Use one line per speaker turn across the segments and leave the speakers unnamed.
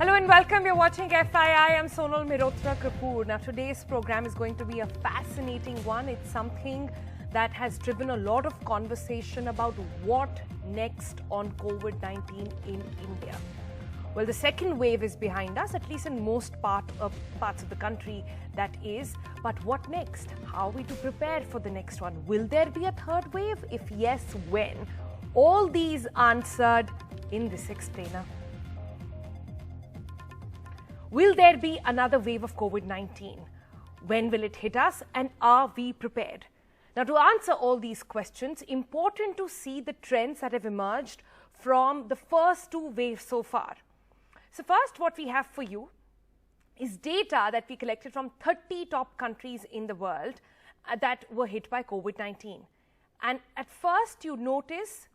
Hello and welcome. You're watching FII. I'm Sonal Mehrotra Kapoor. Now, today's program is going to be a fascinating one. It's something that has driven a lot of conversation about what next on COVID-19 in India. Well, the second wave is behind us, at least in most parts of the country, that is. But what next? How are we to prepare for the next one? Will there be a third wave? If yes, when? All these answered in this explainer. Will there be another wave of COVID-19? When will it hit us, and are we prepared? Now, to answer all these questions, important to see the trends that have emerged from the first two waves so far. So first, what we have for you is data that we collected from 30 top countries in the world that were hit by COVID-19. And at first, you notice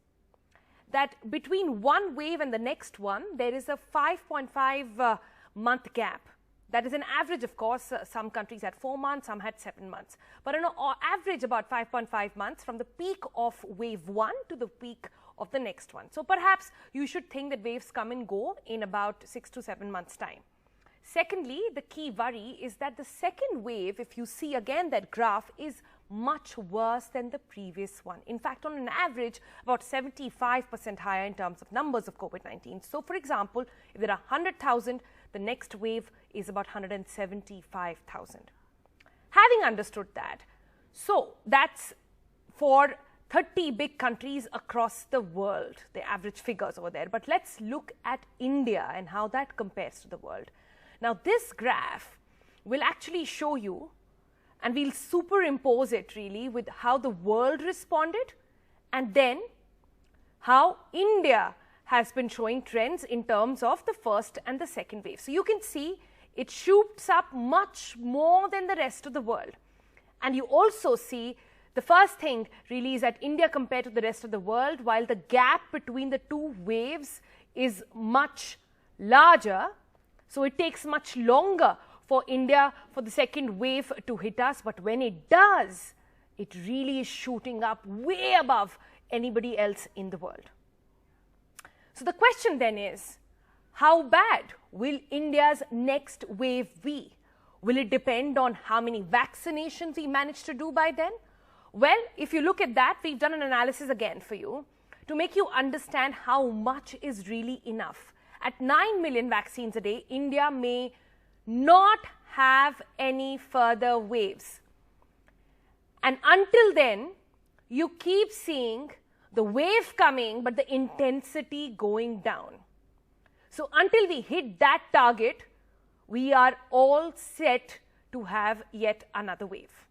that between one wave and the next one, there is a 5.5 month gap. That is an average, of course. Some countries had 4 months, some had 7 months. But on average, about 5.5 months from the peak of wave 1 to the peak of the next one. So perhaps you should think that waves come and go in about 6 to 7 months' time. Secondly, the key worry is that the second wave, if you see again that graph, is much worse than the previous one. In fact, on an average, about 75% higher in terms of numbers of COVID-19. So, for example, if there are 100,000, the next wave is about 175,000. Having understood that, so that's for 30 big countries across the world, the average figures over there. But let's look at India and how that compares to the world. Now, this graph will actually show you, and we'll superimpose it really with how the world responded and then how India has been showing trends in terms of the first and the second wave. So you can see it shoots up much more than the rest of the world. And you also see the first thing really is that India compared to the rest of the world, while the gap between the two waves is much larger, so it takes much longer for India for the second wave to hit us. But when it does, it really is shooting up way above anybody else in the world. So the question then is, how bad will India's next wave be? Will it depend on how many vaccinations we manage to do by then? Well, if you look at that, we've done an analysis again for you to make you understand how much is really enough. At 9 million vaccines a day, India may not have any further waves. And until then, you keep seeing the wave coming, but the intensity going down. So until we hit that target, we are all set to have yet another wave.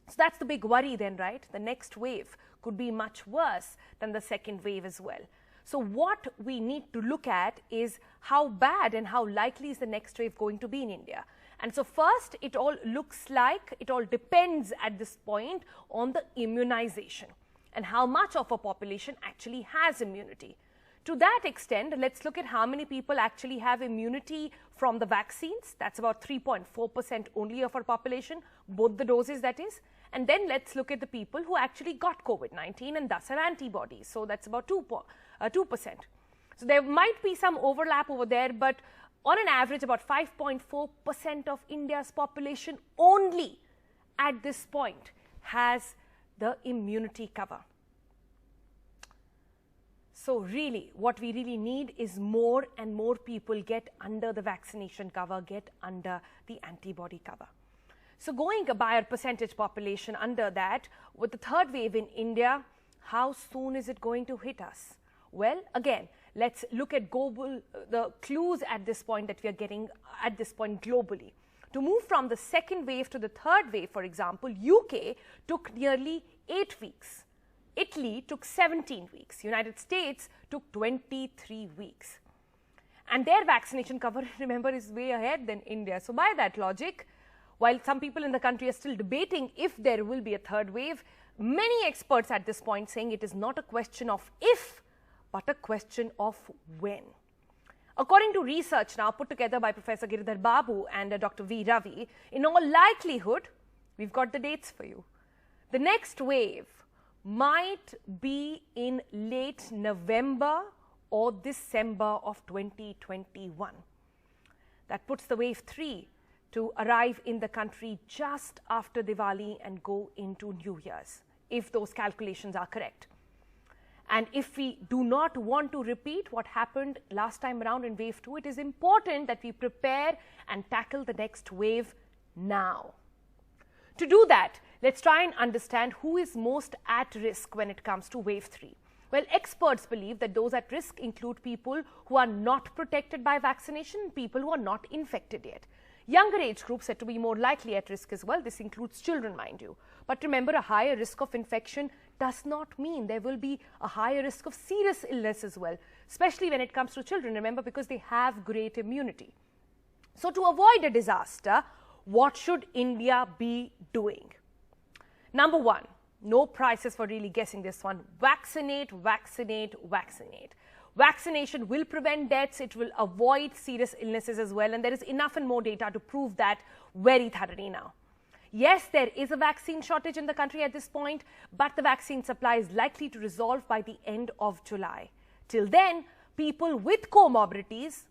So that's the big worry then, right? The next wave could be much worse than the second wave as well. So what we need to look at is how bad and how likely is the next wave going to be in India. And so first, it all looks like, it all depends at this point on the immunization and how much of a population actually has immunity. To that extent, let's look at how many people actually have immunity from the vaccines. That's about 3.4% only of our population, both the doses that is. And then let's look at the people who actually got COVID-19 and thus have antibodies. So that's about 2%. So there might be some overlap over there, but on an average, about 5.4% of India's population only at this point has the immunity cover. So really, what we really need is more and more people get under the vaccination cover, get under the antibody cover. So going by our percentage population under that, with the third wave in India, how soon is it going to hit us? Well, again, let's look at the clues at this point that we are getting at this point globally. To move from the second wave to the third wave, for example, UK took nearly 8 weeks. Italy took 17 weeks. United States took 23 weeks. And their vaccination cover, remember, is way ahead than India. So by that logic, while some people in the country are still debating if there will be a third wave, many experts at this point saying it is not a question of if, but a question of when. According to research now put together by Professor Giridhar Babu and Dr. V. Ravi, in all likelihood, we've got the dates for you. The next wave might be in late November or December of 2021. That puts the wave 3 to arrive in the country just after Diwali and go into New Year's, if those calculations are correct. And if we do not want to repeat what happened last time around in wave 2, it is important that we prepare and tackle the next wave now. To do that, let's try and understand who is most at risk when it comes to wave 3. Well, experts believe that those at risk include people who are not protected by vaccination and people who are not infected yet. Younger age groups said to be more likely at risk as well. This includes children, mind you. But remember, a higher risk of infection does not mean there will be a higher risk of serious illness as well, especially when it comes to children, remember, because they have great immunity. So to avoid a disaster, what should India be doing? Number one, no prizes for really guessing this one. Vaccinate, vaccinate, vaccinate. Vaccination will prevent deaths. It will avoid serious illnesses as well. And there is enough and more data to prove that very thoroughly now. Yes, there is a vaccine shortage in the country at this point, but the vaccine supply is likely to resolve by the end of July. Till then, people with comorbidities,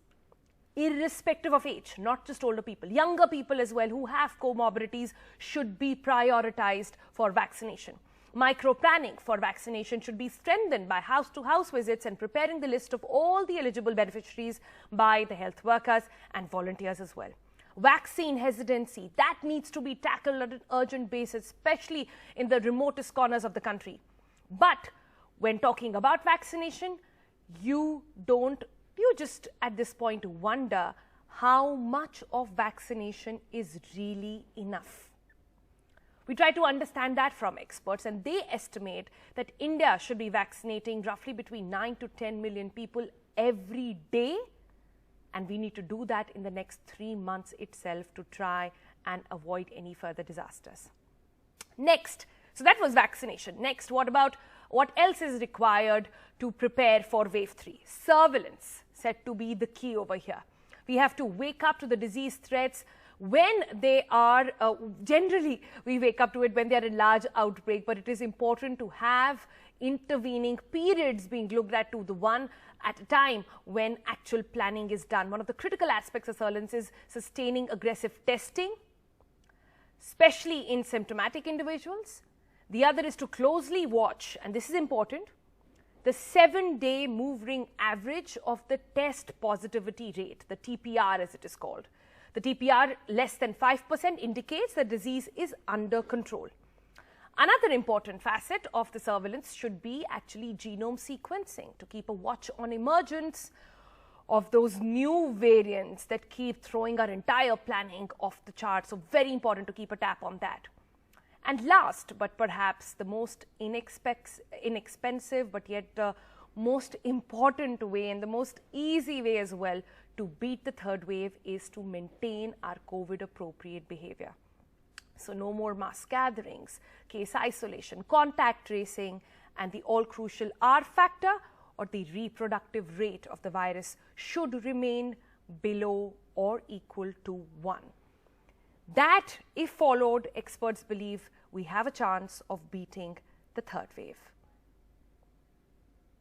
irrespective of age, not just older people, younger people as well who have comorbidities should be prioritized for vaccination. Micro-planning for vaccination should be strengthened by house-to-house visits and preparing the list of all the eligible beneficiaries by the health workers and volunteers as well. Vaccine hesitancy, that needs to be tackled on an urgent basis, especially in the remotest corners of the country. But when talking about vaccination, you just at this point wonder how much of vaccination is really enough. We try to understand that from experts, and they estimate that India should be vaccinating roughly between 9 to 10 million people every day. And we need to do that in the next 3 months itself to try and avoid any further disasters. Next, so that was vaccination. Next, what else is required to prepare for wave 3? Surveillance said to be the key over here. We have to wake up to the disease threats when they are, generally we wake up to it when they are a large outbreak, but it is important to have intervening periods being looked at to the one at a time when actual planning is done. One of the critical aspects of surveillance is sustaining aggressive testing, especially in symptomatic individuals. The other is to closely watch, and this is important, the 7-day moving average of the test positivity rate, the TPR as it is called. The TPR less than 5% indicates the disease is under control. Another important facet of the surveillance should be actually genome sequencing to keep a watch on emergence of those new variants that keep throwing our entire planning off the chart. So very important to keep a tap on that. And last, but perhaps the most inexpensive, but yet the most important way and the most easy way as well to beat the third wave is to maintain our COVID-appropriate behavior. So no more mass gatherings, case isolation, contact tracing, and the all-crucial R factor, or the reproductive rate of the virus, should remain below or equal to 1. That, if followed, experts believe we have a chance of beating the third wave.